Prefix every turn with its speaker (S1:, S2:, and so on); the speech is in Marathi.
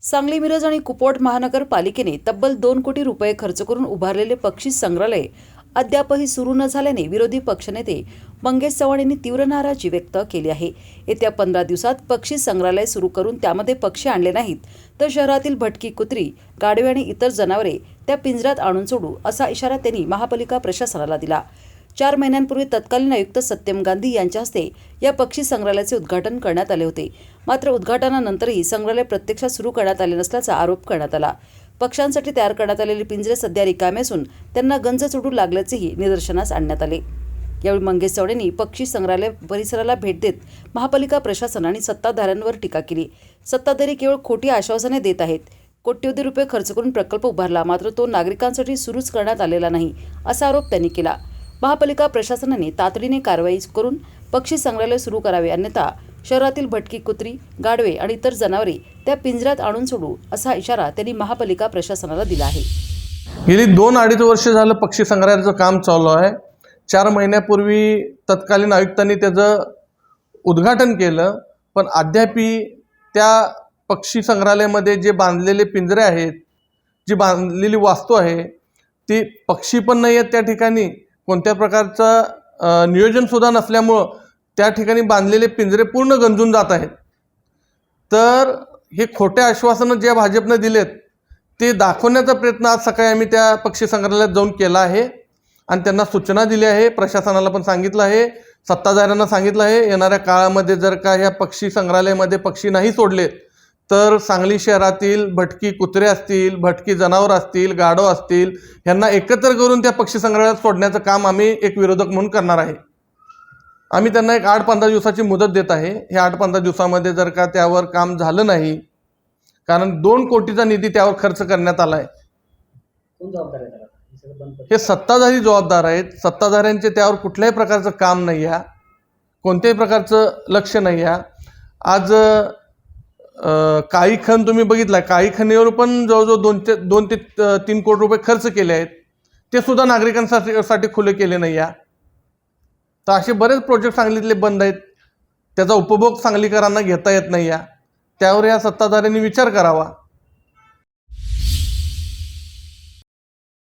S1: सांगली, मिरज आणि कुपवाड महानगरपालिकेने तब्बल 2 कोटी रुपये खर्च करून उभारलेले पक्षी संग्रहालय अद्यापही सुरू न झाल्याने विरोधी पक्षनेते मंगेश चव्हाण यांनी तीव्र नाराजी व्यक्त केली आहे। येत्या 15 दिवसात पक्षी संग्रहालय सुरू करून त्यामध्ये पक्षी आणले नाहीत तर शहरातील भटकी कुत्री, गाढवे आणि इतर जनावरे त्या पिंजऱ्यात आणून सोडू असा इशारा त्यांनी महापालिका प्रशासनाला दिला। 4 महिन्यांपूर्वी तत्कालीन आयुक्त सत्यम गांधी यांच्या हस्ते या पक्षी संग्रहालयाचे उद्घाटन करण्यात आले होते। मात्र उद्घाटनानंतरही संग्रहालय प्रत्यक्षात सुरू करण्यात आले नसल्याचा आरोप करण्यात आला। पक्ष्यांसाठी तयार करण्यात आलेले पिंजरे सध्या रिकामे असून त्यांना गंज चढू लागल्याचेही निदर्शनास आणण्यात आले। यावेळी मंगेश चव्हाण यांनी पक्षी संग्रहालय परिसराला भेट देत महापालिका प्रशासन आणि सत्ताधाऱ्यांवर टीका केली। सत्ताधारी केवळ खोटी आश्वासने देत आहेत। कोट्यवधी रुपये खर्च करून प्रकल्प उभारला, मात्र तो नागरिकांसाठी सुरूच करण्यात आलेला नाही असा आरोप त्यांनी केला। महापालिका प्रशासनाने तातडीने कारवाई करून पक्षी संग्रहालय सुरू करावे, अन्यथा शहरातील भटकी कुत्री, गाढवे आणि इतर जनावरे त्या पिंजऱ्यात आणून सोडू असा इशारा त्यांनी महापालिका प्रशासनाला दिला आहे।
S2: गेली 2-2.5 वर्ष झालं पक्षी संग्रहालयाचं काम चालू आहे। 4 महिन्यापूर्वी तत्कालीन आयुक्तांनी त्याचं उद्घाटन केलं, पण अद्यापी त्या पक्षी संग्रहालयामध्ये जे बांधलेले पिंजरे आहेत, जी बांधलेली वास्तू आहे, ती पक्षी पण नाही आहेत त्या ठिकाणी। कोणत्या प्रकारचं नियोजनसुद्धा नसल्यामुळं त्या ठिकाणी बांधलेले पिंजरे पूर्ण गंजून जात आहेत। तर हे खोटे आश्वासनं जे भाजपनं दिलेत ते दाखवण्याचा प्रयत्न आज सकाळी आम्ही त्या पक्षी संग्रहालयात जाऊन केला आहे आणि त्यांना सूचना दिली आहे। प्रशासनाला पण सांगितलं आहे, सत्ताधाऱ्यांना सांगितलं आहे, येणाऱ्या काळामध्ये जर का ह्या पक्षी संग्रहालयामध्ये पक्षी नाही सोडले तर सांगली शहरातील भटकी कुत्रे असतील, भटकी जनावर असतील, गाढव असतील, यांना एकत्र करून त्या पक्षी संग्रहालयात सोडण्याचं काम आम्ही एक विरोधक म्हणून करणार आहे। आम्ही त्यांना एक 8-15 दिवसाची मुदत देत आहे। हे 8-15 दिवसामध्ये जर का त्यावर काम झालं नाही, कारण 2 कोटीचा निधी त्यावर खर्च करण्यात आला आहे, हे सत्ताधारी जबाबदार आहेत। सत्ताधाऱ्यांचे त्यावर कुठल्याही प्रकारचं काम नाही आहे, कोणत्याही प्रकारचं लक्ष नाही आहे। आज काळी खण तुम्ही बघितला, काळी खणीवर पण जवळजवळ 2 ते 3 कोटी रुपये खर्च केले आहेत, ते सुद्धा नागरिकांसाठी खुले केले नाही आहे। तर असे बरेच प्रोजेक्ट सांगलीतले बंद आहेत, त्याचा उपभोग सांगलीकरांना घेता येत नाही आहे। त्यावर या सत्ताधाऱ्यांनी विचार करावा।